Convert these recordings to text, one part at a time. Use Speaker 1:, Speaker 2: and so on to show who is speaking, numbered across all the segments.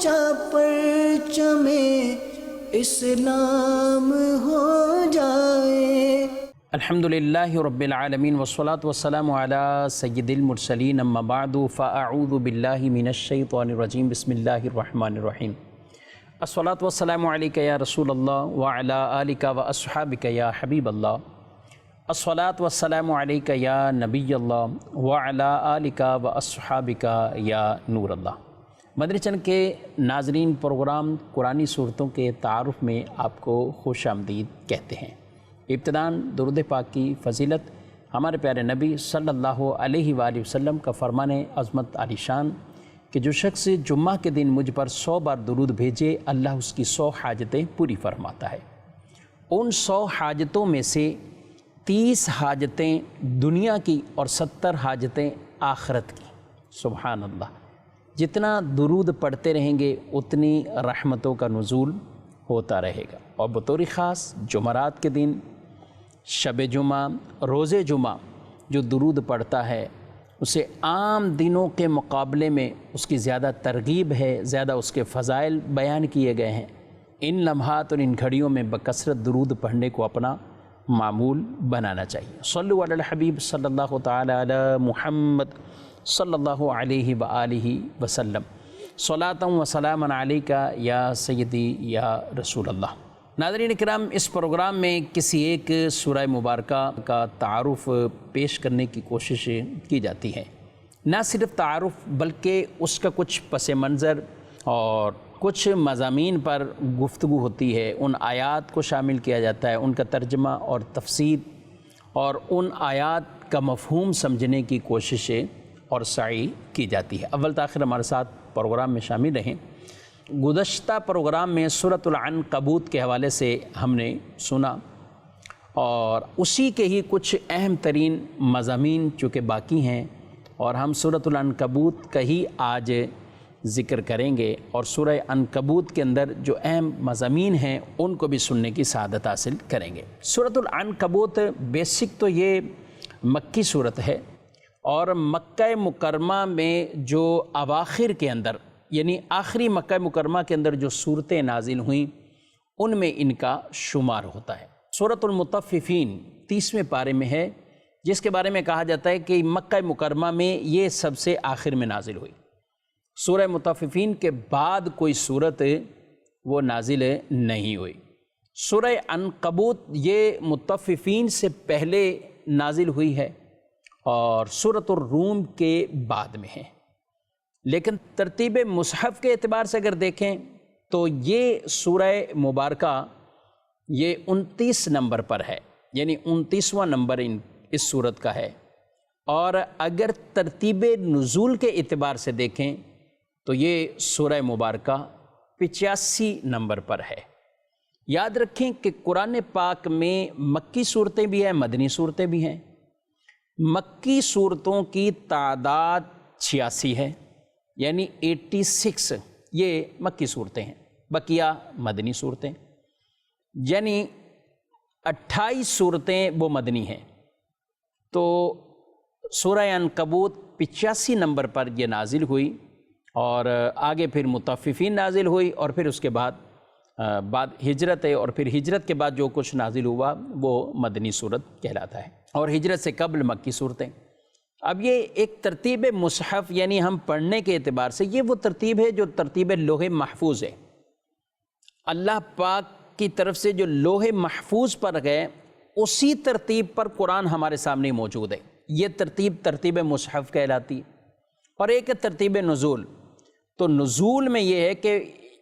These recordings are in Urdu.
Speaker 1: اونچا پرچم اسلام ہو جائے۔
Speaker 2: الحمدللہ رب العالمین والصلاة والسلام علی سید المرسلین، اما بعد فاعوذ باللہ من الشیطان الرجیم، بسم اللہ الرحمن الرحیم۔ الصلاة والسلام علیک یا رسول اللہ وعلی آلک واصحابک یا حبیب اللہ۔ الصلاة والسلام علیک یا نبی اللہ وعلی آلک واصحابک یا نور اللہ۔ مدنی چینل کے ناظرین، پروگرام قرآنی صورتوں کے تعارف میں آپ کو خوش آمدید کہتے ہیں۔ ابتداً درود پاک کی فضیلت ہمارے پیارے نبی صلی اللہ علیہ وآلہ وسلم کا فرمان عظمت عالی شان کہ جو شخص جمعہ کے دن مجھ پر 100 بار درود بھیجے، اللہ اس کی 100 حاجتیں پوری فرماتا ہے۔ ان 100 حاجتوں میں سے 30 حاجتیں دنیا کی اور 70 حاجتیں آخرت کی۔ سبحان اللہ! جتنا درود پڑھتے رہیں گے اتنی رحمتوں کا نزول ہوتا رہے گا۔ اور بطور خاص جمعرات کے دن، شب جمعہ، روز جمعہ جو درود پڑھتا ہے اسے عام دنوں کے مقابلے میں اس کی زیادہ ترغیب ہے، زیادہ اس کے فضائل بیان کیے گئے ہیں۔ ان لمحات اور ان گھڑیوں میں بکثرت درود پڑھنے کو اپنا معمول بنانا چاہیے۔ صلو علی الحبیب صلی اللہ تعالی علی محمد صلی اللہ علیہ وآلہ وسلم، صلاۃ و سلام علیک یا سیدی یا رسول اللہ۔ ناظرین کرام، اس پروگرام میں کسی ایک سورہ مبارکہ کا تعارف پیش کرنے کی کوشش کی جاتی ہے۔ نہ صرف تعارف بلکہ اس کا کچھ پس منظر اور کچھ مضامین پر گفتگو ہوتی ہے۔ ان آیات کو شامل کیا جاتا ہے، ان کا ترجمہ اور تفسیر اور ان آیات کا مفہوم سمجھنے کی کوشش اور سعی کی جاتی ہے۔ اول تاخیر ہمارے ساتھ پروگرام میں شامل رہیں۔ گزشتہ پروگرام میں سورۃ العنکبوت کے حوالے سے ہم نے سنا اور اسی کے ہی کچھ اہم ترین مضامین چونکہ باقی ہیں اور ہم سورۃ العنکبوت کا ہی آج ذکر کریں گے، اور سورہ عنکبوت کے اندر جو اہم مضامین ہیں ان کو بھی سننے کی سعادت حاصل کریں گے۔ سورۃ العنکبوت بیسک تو یہ مکی صورت ہے، اور مکہ مکرمہ میں جو اواخر کے اندر یعنی آخری مکہ مکرمہ کے اندر جو صورتیں نازل ہوئیں ان میں ان کا شمار ہوتا ہے۔ سورۃ المطففین 30ویں پارے میں ہے، جس کے بارے میں کہا جاتا ہے کہ مکہ مکرمہ میں یہ سب سے آخر میں نازل ہوئی۔ سورہ مطففین کے بعد کوئی صورت وہ نازل نہیں ہوئی۔ سورہ عنکبوت یہ مطففین سے پہلے نازل ہوئی ہے اور سورۃ الروم کے بعد میں ہے، لیکن ترتیب مصحف کے اعتبار سے اگر دیکھیں تو یہ سورہ مبارکہ یہ 29 نمبر پر ہے، یعنی 29واں نمبر اس سورت کا ہے، اور اگر ترتیب نزول کے اعتبار سے دیکھیں تو یہ سورہ مبارکہ 85 نمبر پر ہے۔ یاد رکھیں کہ قرآن پاک میں مکی صورتیں بھی ہیں، مدنی صورتیں بھی ہیں۔ مکی صورتوں کی تعداد 86 ہے، یعنی 86 یہ مکی صورتیں ہیں، بقیہ مدنی صورتیں، یعنی 28 صورتیں وہ مدنی ہیں۔ تو سورہ عنکبوت 85 نمبر پر یہ نازل ہوئی، اور آگے پھر مطففین نازل ہوئی، اور پھر اس کے بعد ہجرت ہے، اور پھر ہجرت کے بعد جو کچھ نازل ہوا وہ مدنی صورت کہلاتا ہے، اور ہجرت سے قبل مکی صورتیں۔ اب یہ ایک ترتیب مصحف یعنی ہم پڑھنے کے اعتبار سے یہ وہ ترتیب ہے جو ترتیب لوح محفوظ ہے۔ اللہ پاک کی طرف سے جو لوح محفوظ پر گئے اسی ترتیب پر قرآن ہمارے سامنے موجود ہے۔ یہ ترتیب مصحف کہلاتی ہے، اور ایک ہے ترتیب نزول۔ تو نزول میں یہ ہے کہ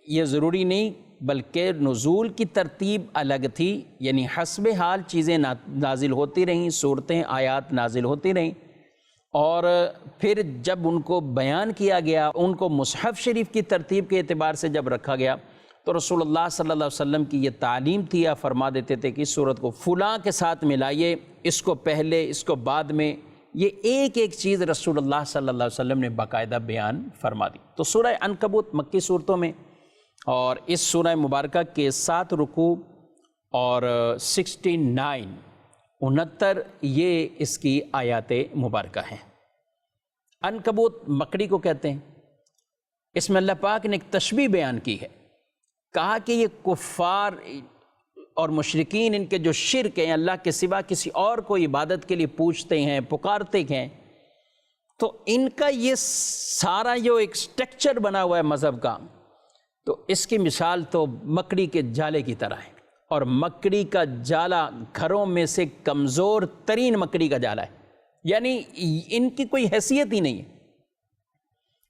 Speaker 2: یہ ضروری نہیں بلکہ نزول کی ترتیب الگ تھی، یعنی حسب حال چیزیں نازل ہوتی رہیں، صورتیں آیات نازل ہوتی رہیں، اور پھر جب ان کو بیان کیا گیا، ان کو مصحف شریف کی ترتیب کے اعتبار سے جب رکھا گیا تو رسول اللہ صلی اللہ علیہ وسلم کی یہ تعلیم تھی، آپ فرما دیتے تھے کہ اس صورت کو فلاں کے ساتھ ملائیے، اس کو پہلے اس کو بعد میں، یہ ایک ایک چیز رسول اللہ صلی اللہ علیہ وسلم نے باقاعدہ بیان فرما دی۔ تو سورہ عنکبوت مکی صورتوں میں، اور اس سورہ مبارکہ کے 7 رکوع اور 69 یہ اس کی آیات مبارکہ ہیں۔ عنکبوت مکڑی کو کہتے ہیں، اس میں اللہ پاک نے ایک تشبیہ بیان کی ہے، کہا کہ یہ کفار اور مشرکین، ان کے جو شرک ہیں، اللہ کے سوا کسی اور کو عبادت کے لیے پوچھتے ہیں، پکارتے ہیں، تو ان کا یہ سارا جو ایک سٹرکچر بنا ہوا ہے مذہب کا، تو اس کی مثال تو مکڑی کے جالے کی طرح ہے، اور مکڑی کا جالا گھروں میں سے کمزور ترین مکڑی کا جالا ہے، یعنی ان کی کوئی حیثیت ہی نہیں ہے،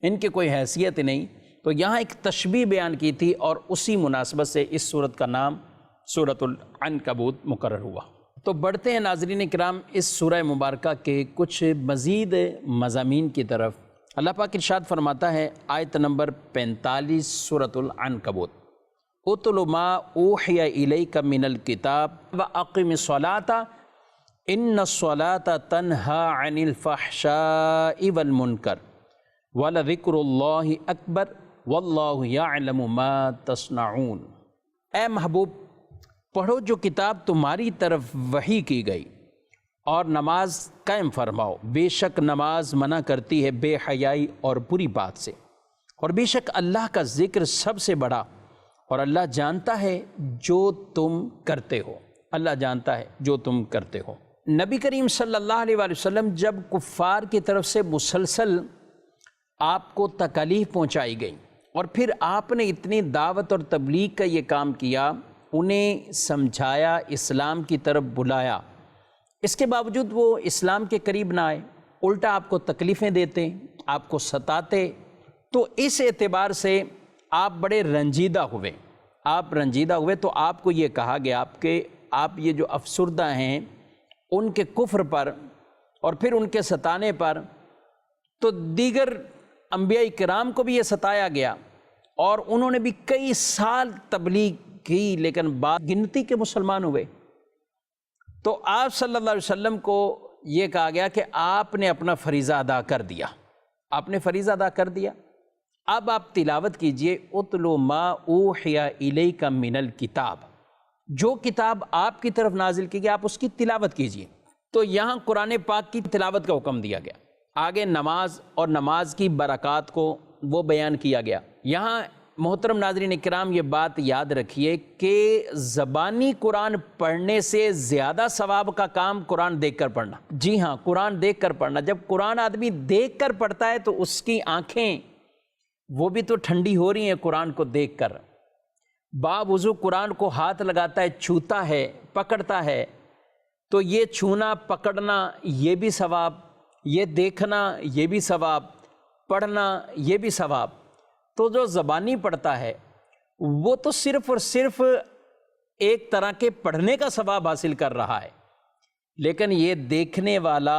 Speaker 2: ان کی کوئی حیثیت ہی نہیں۔ تو یہاں ایک تشبیہ بیان کی تھی، اور اسی مناسبت سے اس سورت کا نام سورۃ العنکبوت مقرر ہوا۔ تو بڑھتے ہیں ناظرین کرام اس سورہ مبارکہ کے کچھ مزید مضامین کی طرف۔ اللہ پاک ارشاد فرماتا ہے آیت نمبر 45 سورۃ العنکبوت، اتل ما اوحی الیک من الکتاب واقم الصلاۃ ان الصلاۃ تنہی عن الفحشاء والمنکر ولذکر اللہ اکبر واللہ یعلم ما تصنعون۔ اے محبوب، پڑھو جو کتاب تمہاری طرف وحی کی گئی، اور نماز قائم فرماؤ، بے شک نماز منع کرتی ہے بے حیائی اور بری بات سے، اور بے شک اللہ کا ذکر سب سے بڑا، اور اللہ جانتا ہے جو تم کرتے ہو، اللہ جانتا ہے جو تم کرتے ہو۔ نبی کریم صلی اللہ علیہ وآلہ وسلم جب کفار کی طرف سے مسلسل آپ کو تکالیف پہنچائی گئی، اور پھر آپ نے اتنی دعوت اور تبلیغ کا یہ کام کیا، انہیں سمجھایا، اسلام کی طرف بلایا، اس کے باوجود وہ اسلام کے قریب نہ آئے، الٹا آپ کو تکلیفیں دیتے، آپ کو ستاتے، تو اس اعتبار سے آپ بڑے رنجیدہ ہوئے، تو آپ کو یہ کہا گیا کہ آپ یہ جو افسردہ ہیں ان کے کفر پر اور پھر ان کے ستانے پر، تو دیگر انبیاء کرام کو بھی یہ ستایا گیا، اور انہوں نے بھی کئی سال تبلیغ کی، لیکن بعد گنتی کے مسلمان ہوئے۔ تو آپ صلی اللہ علیہ وسلم کو یہ کہا گیا کہ آپ نے اپنا فریضہ ادا کر دیا، آپ نے فریضہ ادا کر دیا، اب آپ تلاوت کیجئے اتلو ما اوحی الیک من الکتاب، جو کتاب آپ کی طرف نازل کی گئی آپ اس کی تلاوت کیجئے۔ تو یہاں قرآن پاک کی تلاوت کا حکم دیا گیا، آگے نماز اور نماز کی برکات کو وہ بیان کیا گیا۔ یہاں محترم ناظرین اکرام یہ بات یاد رکھیے کہ زبانی قرآن پڑھنے سے زیادہ ثواب کا کام قرآن دیکھ کر پڑھنا۔ جی ہاں، قرآن دیکھ کر پڑھنا۔ جب قرآن آدمی دیکھ کر پڑھتا ہے تو اس کی آنکھیں وہ بھی تو ٹھنڈی ہو رہی ہیں قرآن کو دیکھ کر۔ باوضو قرآن کو ہاتھ لگاتا ہے، چھوتا ہے، پکڑتا ہے، تو یہ چھونا پکڑنا یہ بھی ثواب، یہ دیکھنا یہ بھی ثواب، پڑھنا یہ بھی ثواب۔ تو جو زبانی پڑھتا ہے وہ تو صرف اور صرف ایک طرح کے پڑھنے کا ثواب حاصل کر رہا ہے، لیکن یہ دیکھنے والا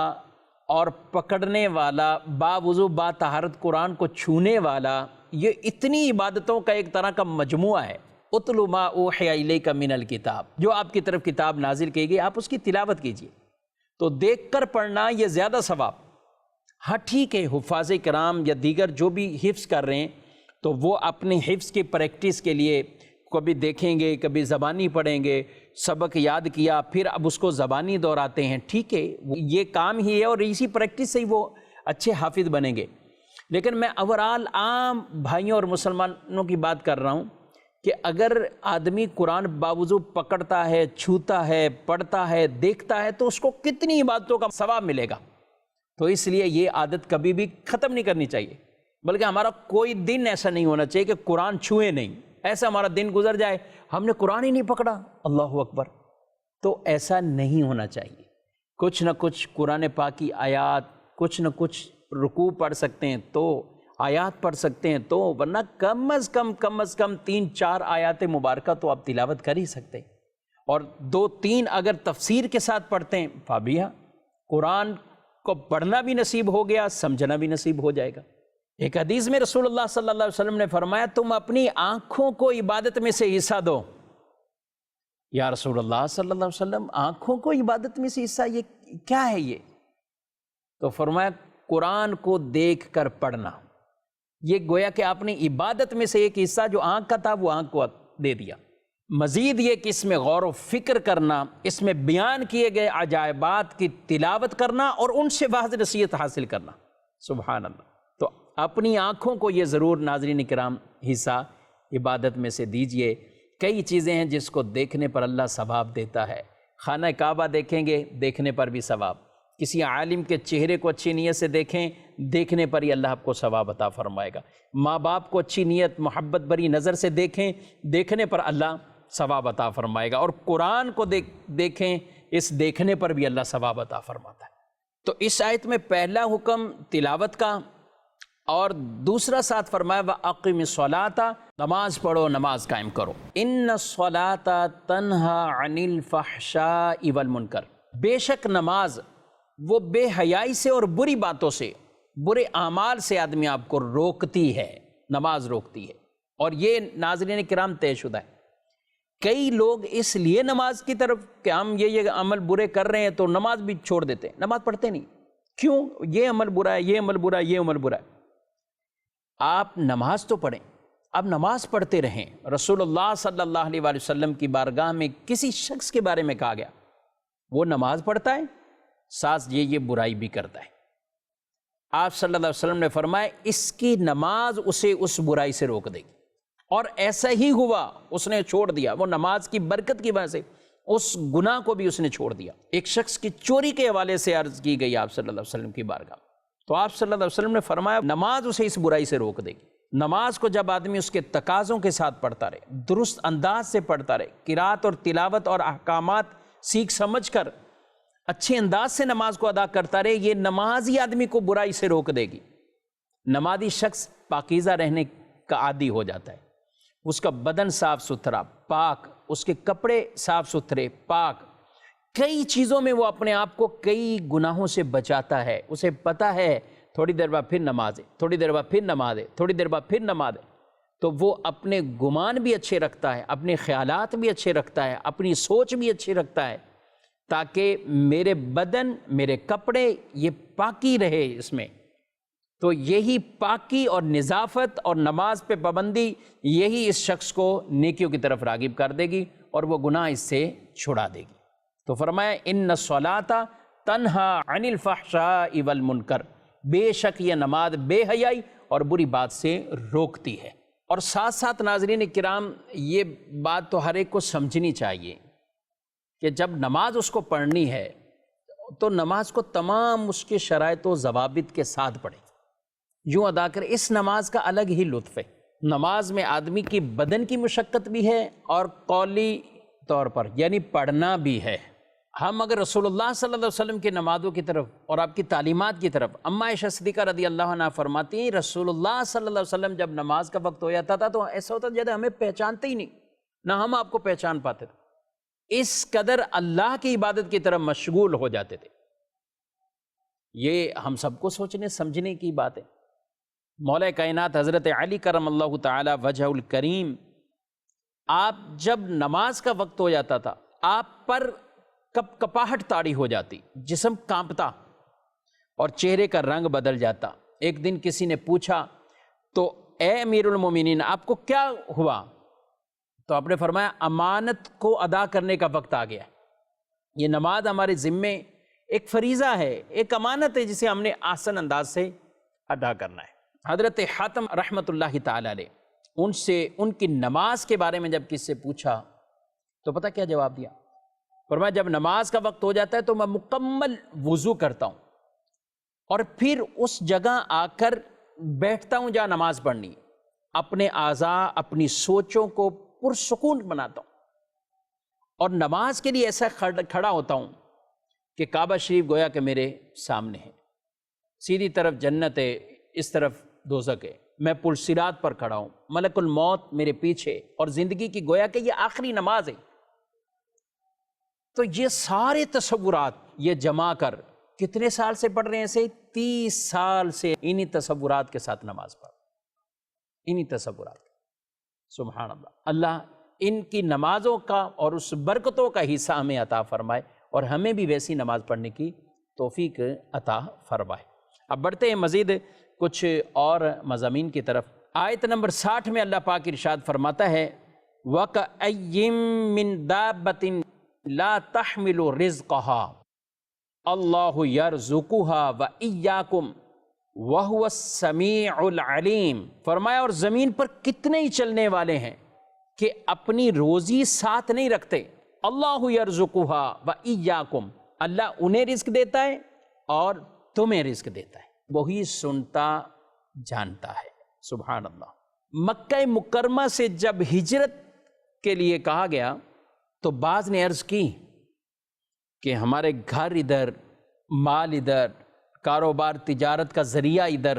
Speaker 2: اور پکڑنے والا، باوضو باطہارت قرآن کو چھونے والا، یہ اتنی عبادتوں کا ایک طرح کا مجموعہ ہے۔ اتلو ما اوحی الیک من الکتاب، جو آپ کی طرف کتاب نازل کی گئی آپ اس کی تلاوت کیجیے۔ تو دیکھ کر پڑھنا یہ زیادہ ثواب۔ ہاں ٹھیک ہے، حفاظ کرام یا دیگر جو بھی حفظ کر رہے ہیں تو وہ اپنے حفظ کی پریکٹس کے لیے کبھی دیکھیں گے، کبھی زبانی پڑھیں گے، سبق یاد کیا پھر اب اس کو زبانی دہراتے ہیں، ٹھیک ہے، یہ کام ہی ہے اور اسی پریکٹس سے ہی وہ اچھے حافظ بنیں گے۔ لیکن میں اوورال عام بھائیوں اور مسلمانوں کی بات کر رہا ہوں کہ اگر آدمی قرآن باوضو پکڑتا ہے، چھوتا ہے، پڑھتا ہے، دیکھتا ہے تو اس کو کتنی عبادتوں کا ثواب ملے گا۔ تو اس لیے یہ عادت کبھی بھی ختم نہیں کرنی چاہیے، بلکہ ہمارا کوئی دن ایسا نہیں ہونا چاہیے کہ قرآن چھوئے نہیں، ایسا ہمارا دن گزر جائے ہم نے قرآن ہی نہیں پکڑا، اللہ اکبر، تو ایسا نہیں ہونا چاہیے۔ کچھ نہ کچھ قرآن پاک کی آیات، کچھ نہ کچھ رکوع پڑھ سکتے ہیں تو آیات پڑھ سکتے ہیں تو، ورنہ کم از کم 3-4 آیات مبارکہ تو آپ تلاوت کر ہی سکتے ہیں، اور 2-3 اگر تفسیر کے ساتھ پڑھتے ہیں فابیہ، قرآن کو پڑھنا بھی نصیب ہو گیا، سمجھنا بھی نصیب ہو جائے گا۔ ایک حدیث میں رسول اللہ صلی اللہ علیہ وسلم نے فرمایا تم اپنی آنکھوں کو عبادت میں سے حصہ دو۔ یا رسول اللہ صلی اللہ علیہ وسلم، آنکھوں کو عبادت میں سے حصہ، یہ کیا ہے یہ؟ تو فرمایا قرآن کو دیکھ کر پڑھنا۔ یہ گویا کہ آپ نے عبادت میں سے ایک حصہ جو آنکھ کا تھا وہ آنکھ کو دے دیا۔ مزید یہ کہ اس میں غور و فکر کرنا، اس میں بیان کیے گئے عجائبات کی تلاوت کرنا اور ان سے واضح نصیحت حاصل کرنا۔ سبحان اللہ۔ تو اپنی آنکھوں کو یہ ضرور ناظرین کرام حصہ عبادت میں سے دیجئے۔ کئی چیزیں ہیں جس کو دیکھنے پر اللہ ثواب دیتا ہے۔ خانہ کعبہ دیکھیں گے، دیکھنے پر بھی ثواب۔ کسی عالم کے چہرے کو اچھی نیت سے دیکھیں، دیکھنے پر ہی اللہ آپ کو ثواب عطا فرمائے گا۔ ماں باپ کو اچھی نیت محبت بری نظر سے دیکھیں، دیکھنے پر اللہ ثواب عطا فرمائے گا۔ اور قرآن کو دیکھیں، اس دیکھنے پر بھی اللہ ثواب عطا فرماتا ہے۔ تو اس آیت میں پہلا حکم تلاوت کا، اور دوسرا ساتھ فرمایا وَأَقِمِ الصَّلَاةَ، نماز پڑھو، نماز قائم کرو۔ إِنَّ الصَّلَاةَ تَنْهَى عَنِ الْفَحْشَاءِ وَالْمُنْكَرِ، بے شک نماز وہ بے حیائی سے اور بری باتوں سے، برے اعمال سے آدمی آپ کو روکتی ہے، نماز روکتی ہے۔ اور یہ ناظرین کرام طے شدہ ہے۔ کئی لوگ اس لیے نماز کی طرف کہ ہم یہ عمل برے کر رہے ہیں تو نماز بھی چھوڑ دیتے ہیں، نماز پڑھتے نہیں۔ کیوں؟ یہ عمل برا ہے، یہ عمل برا ہے، یہ عمل برا ہے۔ آپ نماز تو پڑھیں، اب نماز پڑھتے رہیں۔ رسول اللہ صلی اللہ علیہ وآلہ وسلم کی بارگاہ میں کسی شخص کے بارے میں کہا گیا وہ نماز پڑھتا ہے، ساتھ یہ برائی بھی کرتا ہے۔ آپ صلی اللہ علیہ وسلم نے فرمایا اس کی نماز اسے اس برائی سے روک دے گی، اور ایسا ہی ہوا، اس نے چھوڑ دیا۔ وہ نماز کی برکت کی وجہ سے اس گناہ کو بھی اس نے چھوڑ دیا۔ ایک شخص کی چوری کے حوالے سے عرض کی گئی آپ صلی اللہ علیہ وسلم کی بارگاہ، تو آپ صلی اللہ علیہ وسلم نے فرمایا نماز اسے اس برائی سے روک دے گی۔ نماز کو جب آدمی اس کے تقاضوں کے ساتھ پڑھتا رہے، درست انداز سے پڑھتا رہے، قرات اور تلاوت اور احکامات سیکھ سمجھ کر اچھے انداز سے نماز کو ادا کرتا رہے، یہ نماز ہی آدمی کو برائی سے روک دے گی۔ نمازی شخص پاکیزہ رہنے کا عادی ہو جاتا ہے، اس کا بدن صاف ستھرا پاک، اس کے کپڑے صاف ستھرے پاک، کئی چیزوں میں وہ اپنے آپ کو کئی گناہوں سے بچاتا ہے۔ اسے پتہ ہے تھوڑی دیر بعد پھر نماز ہے، تھوڑی دیر بعد پھر نماز ہے، تھوڑی دیر بعد پھر نماز ہے، تو وہ اپنے گمان بھی اچھے رکھتا ہے، اپنے خیالات بھی اچھے رکھتا ہے، اپنی سوچ بھی اچھی رکھتا ہے، تاکہ میرے بدن، میرے کپڑے یہ پاکی رہے اس میں۔ تو یہی پاکی اور نظافت اور نماز پہ پابندی یہی اس شخص کو نیکیوں کی طرف راغب کر دے گی اور وہ گناہ اس سے چھڑا دے گی۔ تو فرمایا ان الصلاۃ تنہی عن الفحشاء والمنکر، بے شک یہ نماز بے حیائی اور بری بات سے روکتی ہے۔ اور ساتھ ساتھ ناظرین کرام یہ بات تو ہر ایک کو سمجھنی چاہیے کہ جب نماز اس کو پڑھنی ہے تو نماز کو تمام اس کے شرائط و ضوابط کے ساتھ پڑھے، یوں ادا کرے۔ اس نماز کا الگ ہی لطف ہے۔ نماز میں آدمی کی بدن کی مشقت بھی ہے اور قولی طور پر یعنی پڑھنا بھی ہے۔ ہم اگر رسول اللہ صلی اللہ علیہ وسلم کی نمازوں کی طرف اور آپ کی تعلیمات کی طرف، اماں عائشہ صدیقہ رضی اللہ عنہ فرماتی ہیں رسول اللہ صلی اللہ علیہ وسلم جب نماز کا وقت ہو جاتا تھا تو ایسا ہوتا جیسے ہمیں پہچانتے ہی نہیں، نہ ہم آپ کو پہچان پاتے تھے، اس قدر اللہ کی عبادت کی طرف مشغول ہو جاتے تھے۔ یہ ہم سب کو سوچنے سمجھنے کی بات ہے۔ مولا کائنات حضرت علی کرم اللہ تعالی وجہ الکریم، آپ جب نماز کا وقت ہو جاتا تھا آپ پر کپ کپاہٹ طاری ہو جاتی، جسم کانپتا اور چہرے کا رنگ بدل جاتا۔ ایک دن کسی نے پوچھا تو اے امیر المومنین آپ کو کیا ہوا؟ تو آپ نے فرمایا امانت کو ادا کرنے کا وقت آ گیا۔ یہ نماز ہمارے ذمے ایک فریضہ ہے، ایک امانت ہے جسے ہم نے آسن انداز سے ادا کرنا ہے۔ حضرت حاتم رحمۃ اللہ تعالی علیہ، ان کی نماز کے بارے میں جب کس سے پوچھا تو پتہ کیا جواب دیا؟ فرمایا جب نماز کا وقت ہو جاتا ہے تو میں مکمل وضو کرتا ہوں اور پھر اس جگہ آ کر بیٹھتا ہوں جہاں نماز پڑھنی، اپنے اعضاء اپنی سوچوں کو پرسکون بناتا ہوں اور نماز کے لیے ایسا کھڑا ہوتا ہوں کہ کعبہ شریف گویا کہ میرے سامنے ہے، سیدھی طرف جنت ہے، اس طرف دوزخ ہے، میں پل صراط پر کھڑا ہوں، ملک الموت میرے پیچھے، اور زندگی کی گویا کہ یہ آخری نماز ہے۔ تو یہ سارے تصورات یہ جمع کر کتنے سال سے پڑھ رہے ہیں؟ ایسے 30 سال سے انہی تصورات کے ساتھ نماز پڑھ، انہی تصورات۔ سبحان اللہ، اللہ ان کی نمازوں کا اور اس برکتوں کا حصہ ہمیں عطا فرمائے اور ہمیں بھی ویسی نماز پڑھنے کی توفیق عطا فرمائے۔ اب بڑھتے ہیں مزید کچھ اور مضامین کی طرف۔ آیت نمبر 60 میں اللہ پاک ارشاد فرماتا ہے وَكَأَيٍّ مِّن دَابَّةٍ لَا تَحْمِلُ رِزْقَهَا اللَّهُ يَرْزُقُهَا وَإِيَّاكُمْ وَهُوَ السَّمِيعُ الْعَلِيمُ، فرمایا اور زمین پر کتنے ہی چلنے والے ہیں کہ اپنی روزی ساتھ نہیں رکھتے. اللہ یرزقها وإیاکم، اللہ انہیں رزق دیتا ہے اور تمہیں رزق دیتا ہے، وہی سنتا جانتا ہے. سبحان اللہ. مکہ مکرمہ سے جب ہجرت کے لیے کہا گیا تو بعض نے عرض کی کہ ہمارے گھر ادھر، مال ادھر، کاروبار تجارت کا ذریعہ ادھر،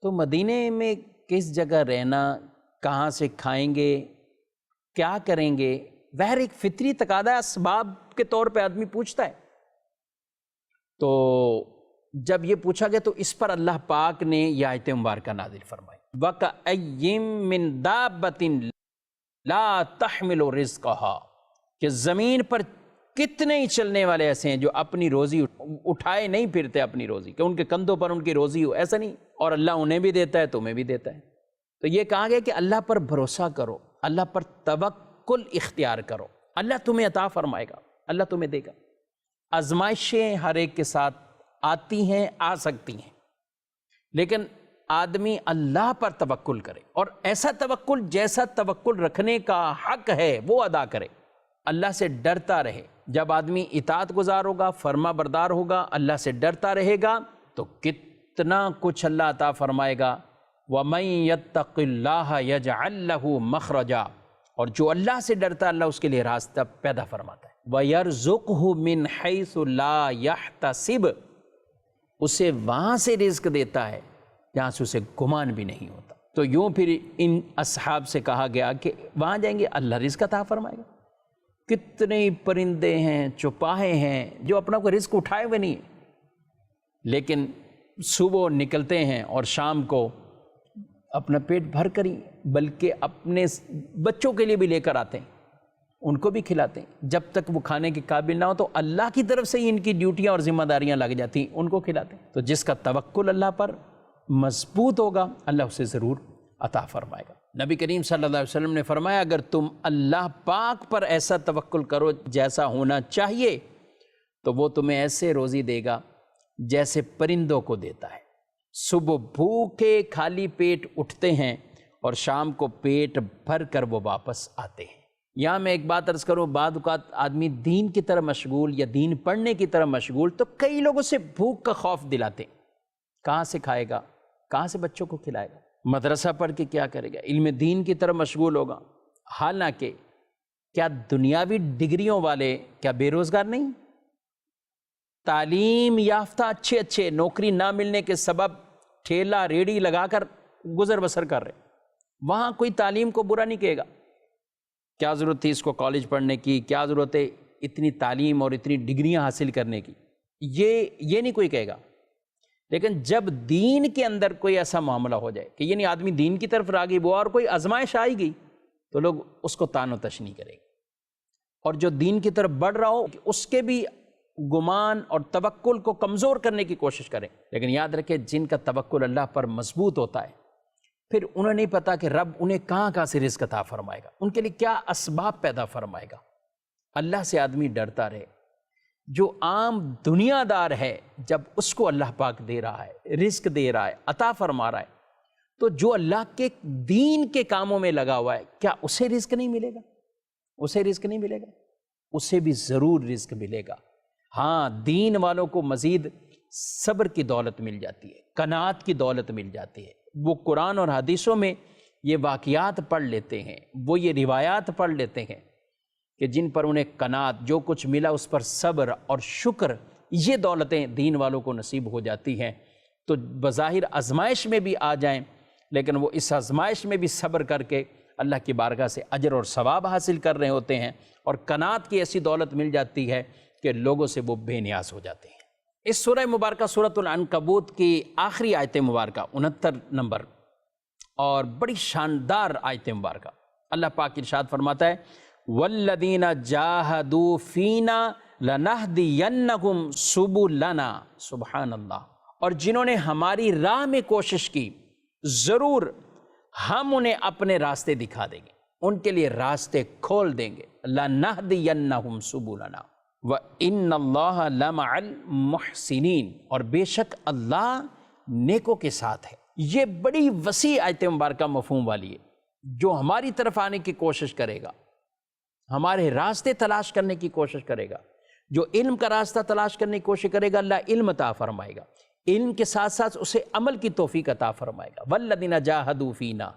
Speaker 2: تو مدینے میں کس جگہ رہنا، کہاں سے کھائیں گے، کیا کریں گے؟ بہر ایک فطری تقاضا اسباب کے طور پہ آدمی پوچھتا ہے. تو جب یہ پوچھا گیا تو اس پر اللہ پاک نے یہ آیت مبارکہ نازل فرمائی، وَكَأَيِّن مِّن دَابَّةٍ لَا تَحْمِلُ رِزْقَهَا، کہ زمین پر کتنے ہی چلنے والے ایسے ہیں جو اپنی روزی اٹھائے نہیں پھرتے اپنی روزی، کہ ان کے کندھوں پر ان کی روزی ہو، ایسا نہیں. اور اللہ انہیں بھی دیتا ہے تمہیں بھی دیتا ہے. تو یہ کہا گیا کہ اللہ پر بھروسہ کرو، اللہ پر توکل اختیار کرو، اللہ تمہیں عطا فرمائے گا، اللہ تمہیں دے گا. آزمائشیں ہر ایک کے ساتھ آتی ہیں، آ سکتی ہیں، لیکن آدمی اللہ پر توکل کرے اور ایسا توکل جیسا توکل رکھنے کا حق ہے وہ ادا کرے. اللہ سے ڈرتا رہے. جب آدمی اطاعت گزار ہوگا، فرما بردار ہوگا، اللہ سے ڈرتا رہے گا تو کتنا کچھ اللہ عطا فرمائے گا. وَمَن يَتَّقِ اللَّهَ يَجْعَل لَّهُ مَخْرَجًا، اور جو اللہ سے ڈرتا اللہ اس کے لیے راستہ پیدا فرماتا ہے. وَيَرْزُقْهُ مِنْ حَيْثُ لَا يَحْتَسِبُ، اسے وہاں سے رزق دیتا ہے جہاں سے اسے گمان بھی نہیں ہوتا. تو یوں پھر ان اصحاب سے کہا گیا کہ وہاں جائیں گے اللہ رزق عطا فرمائے گا. کتنے ہی پرندے ہیں، چوپاہے ہیں جو اپنا کوئی رزق اٹھائے ہوئے نہیں ہیں، لیکن صبح نکلتے ہیں اور شام کو اپنا پیٹ بھر کر ہی، بلکہ اپنے بچوں کے لیے بھی لے کر آتے ہیں، ان کو بھی کھلاتے ہیں. جب تک وہ کھانے کے قابل نہ ہو تو اللہ کی طرف سے ہی ان کی ڈیوٹیاں اور ذمہ داریاں لگ جاتی ہیں، ان کو کھلاتے ہیں. تو جس کا توکل اللہ پر مضبوط ہوگا اللہ اسے ضرور عطا فرمائے گا. نبی کریم صلی اللہ علیہ وسلم نے فرمایا اگر تم اللہ پاک پر ایسا توکل کرو جیسا ہونا چاہیے تو وہ تمہیں ایسے روزی دے گا جیسے پرندوں کو دیتا ہے. صبح بھوکے خالی پیٹ اٹھتے ہیں اور شام کو پیٹ بھر کر وہ واپس آتے ہیں. یہاں میں ایک بات عرض کروں، بعض اوقات آدمی دین کی طرف مشغول یا دین پڑھنے کی طرف مشغول تو کئی لوگوں سے بھوک کا خوف دلاتے ہیں. کہاں سے کھائے گا، کہاں سے بچوں کو کھلائے گا، مدرسہ پڑھ کے کیا کرے گا، علم دین کی طرف مشغول ہوگا. حالانکہ کیا دنیاوی ڈگریوں والے کیا بے روزگار نہیں؟ تعلیم یافتہ اچھے نوکری نہ ملنے کے سبب ٹھیلا ریڑھی لگا کر گزر بسر کر رہے. وہاں کوئی تعلیم کو برا نہیں کہے گا. کیا ضرورت تھی اس کو کالج پڑھنے کی، کیا ضرورت ہے اتنی تعلیم اور اتنی ڈگریاں حاصل کرنے کی، یہ نہیں کوئی کہے گا. لیکن جب دین کے اندر کوئی ایسا معاملہ ہو جائے کہ یعنی آدمی دین کی طرف راغب ہوا اور کوئی آزمائش آئی گئی تو لوگ اس کو تان و تشنیع کریں گے. اور جو دین کی طرف بڑھ رہا ہو اس کے بھی گمان اور توکل کو کمزور کرنے کی کوشش کریں. لیکن یاد رکھیں جن کا توکل اللہ پر مضبوط ہوتا ہے پھر انہیں نہیں پتا کہ رب انہیں کہاں سے رزق عطا فرمائے گا، ان کے لیے کیا اسباب پیدا فرمائے گا. اللہ سے آدمی ڈرتا رہے. جو عام دنیا دار ہے جب اس کو اللہ پاک دے رہا ہے، رزق دے رہا ہے، عطا فرما رہا ہے، تو جو اللہ کے دین کے کاموں میں لگا ہوا ہے کیا اسے رزق نہیں ملے گا؟ اسے رزق نہیں ملے گا؟ اسے بھی ضرور رزق ملے گا. ہاں دین والوں کو مزید صبر کی دولت مل جاتی ہے، قناعت کی دولت مل جاتی ہے. وہ قرآن اور حدیثوں میں یہ واقعات پڑھ لیتے ہیں، وہ یہ روایات پڑھ لیتے ہیں کہ جن پر انہیں قناعت، جو کچھ ملا اس پر صبر اور شکر، یہ دولتیں دین والوں کو نصیب ہو جاتی ہیں. تو بظاہر آزمائش میں بھی آ جائیں لیکن وہ اس آزمائش میں بھی صبر کر کے اللہ کی بارگاہ سے اجر اور ثواب حاصل کر رہے ہوتے ہیں اور قناعت کی ایسی دولت مل جاتی ہے کہ لوگوں سے وہ بے نیاز ہو جاتے ہیں. اس سورہ مبارکہ سورۃ العنکبوت کی آخری آیت مبارکہ 69 نمبر اور بڑی شاندار آیت مبارکہ، اللہ پاک ارشاد فرماتا ہے والذین جاہدوا فینا لنہدینہم سبلنا. سبحان اللہ. اور جنہوں نے ہماری راہ میں کوشش کی ضرور ہم انہیں اپنے راستے دکھا دیں گے، ان کے لیے راستے کھول دیں گے. لنہدینہم سبلنا وَإِنَّ اللَّهَ لَمَعَ الْمُحْسِنِينَ. اور بے شک اللہ نیکوں کے ساتھ ہے۔ یہ بڑی وسیع آیت مبارکہ مفہوم والی ہے۔ جو ہماری طرف آنے کی کوشش کرے گا، ہمارے راستے تلاش کرنے کی کوشش کرے گا، جو علم کا راستہ تلاش کرنے کی کوشش کرے گا، اللہ علم عطا فرمائے گا، علم کے ساتھ ساتھ اسے عمل کی توفیق عطا فرمائے گا۔ وَالَّذِينَ جَاهَدُوا فِينَا،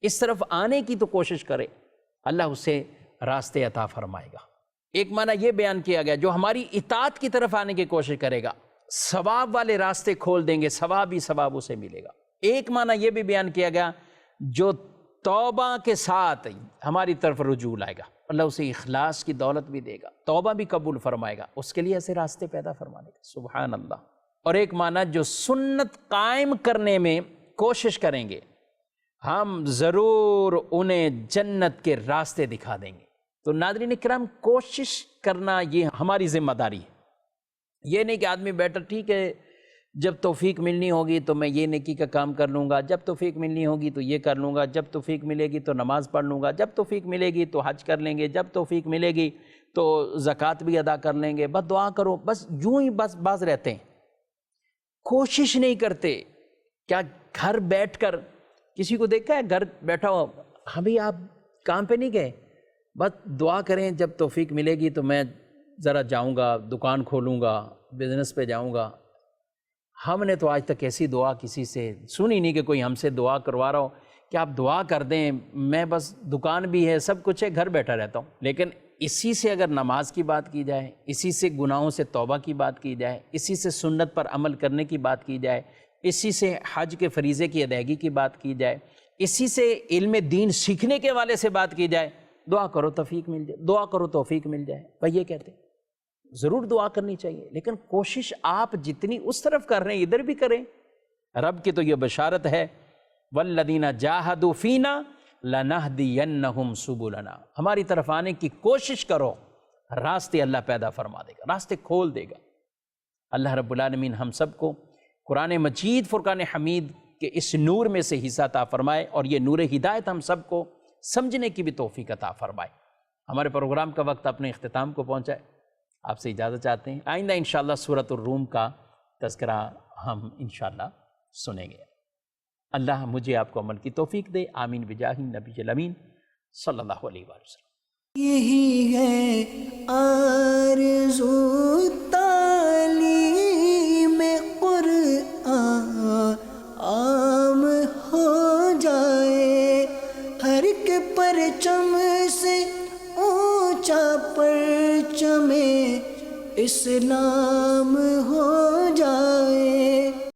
Speaker 2: اس طرف آنے کی تو کوشش کرے، اللہ اسے راستے عطا فرمائے گا۔ ایک معنی یہ بیان کیا گیا جو ہماری اطاعت کی طرف آنے کی کوشش کرے گا، ثواب والے راستے کھول دیں گے، ثواب ہی ثواب اسے ملے گا۔ ایک معنی یہ بھی بیان کیا گیا جو توبہ کے ساتھ ہماری طرف رجوع لائے گا، اللہ اسے اخلاص کی دولت بھی دے گا، توبہ بھی قبول فرمائے گا، اس کے لیے ایسے راستے پیدا فرمانے گا۔ سبحان اللہ۔ اور ایک معنی جو سنت قائم کرنے میں کوشش کریں گے، ہم ضرور انہیں جنت کے راستے دکھا دیں گے۔ تو ناظرین کرام، کوشش کرنا یہ ہماری ذمہ داری ہے۔ یہ نہیں کہ آدمی بیٹھا ٹھیک ہے جب توفیق ملنی ہوگی تو میں یہ نیکی کا کام کر لوں گا، جب توفیق ملنی ہوگی تو یہ کر لوں گا، جب توفیق ملے گی تو نماز پڑھ لوں گا، جب توفیق ملے گی تو حج کر لیں گے، جب توفیق ملے گی تو زکوٰۃ بھی ادا کر لیں گے، بس دعا کرو، بس یوں ہی بس باز رہتے ہیں، کوشش نہیں کرتے۔ کیا گھر بیٹھ کر کسی کو دیکھا ہے گھر بیٹھا ہو، ہاں بھئی آپ کام پہ نہیں گئے، بس دعا کریں جب توفیق ملے گی تو میں ذرا جاؤں گا، دکان کھولوں گا، بزنس پہ جاؤں گا۔ ہم نے تو آج تک ایسی دعا کسی سے سنی نہیں کہ کوئی ہم سے دعا کروا رہا ہو کہ آپ دعا کر دیں، میں بس دکان بھی ہے، سب کچھ ہے، گھر بیٹھا رہتا ہوں۔ لیکن اسی سے اگر نماز کی بات کی جائے، اسی سے گناہوں سے توبہ کی بات کی جائے، اسی سے سنت پر عمل کرنے کی بات کی جائے، اسی سے حج کے فریضے کی ادائیگی کی بات کی جائے، اسی سے علم دین سیکھنے کے والے سے بات کی جائے، دعا کرو توفیق مل جائے، دعا کرو توفیق مل جائے، بھائی یہ کہتے ہیں۔ ضرور دعا کرنی چاہیے، لیکن کوشش آپ جتنی اس طرف کر رہے ہیں ادھر بھی کریں۔ رب کی تو یہ بشارت ہے، وَالَّذِينَ جَاهَدُوا فِينَا لَنَهْدِيَنَّهُمْ سُبُلَنَا، ہماری طرف آنے کی کوشش کرو، راستے اللہ پیدا فرما دے گا، راستے کھول دے گا۔ اللہ رب العالمین ہم سب کو قرآن مجید فرقان حمید کے اس نور میں سے حصہ عطا فرمائے، اور یہ نور ہدایت ہم سب کو سمجھنے کی بھی توفیق عطا فرمائے۔ ہمارے پروگرام کا وقت اپنے اختتام کو پہنچا ہے، آپ سے اجازت چاہتے ہیں۔ آئندہ انشاءاللہ سورۃ الروم کا تذکرہ ہم انشاءاللہ سنیں گے۔ اللہ مجھے آپ کو عمل کی توفیق دے، آمین بجاہ النبی الامین صلی اللہ علیہ وآلہ وسلم۔
Speaker 1: یہی ہے آرزو تعلیم قرآن عام ہو جائے، ہر کے پرچم سے اونچا پرچم اسلام ہو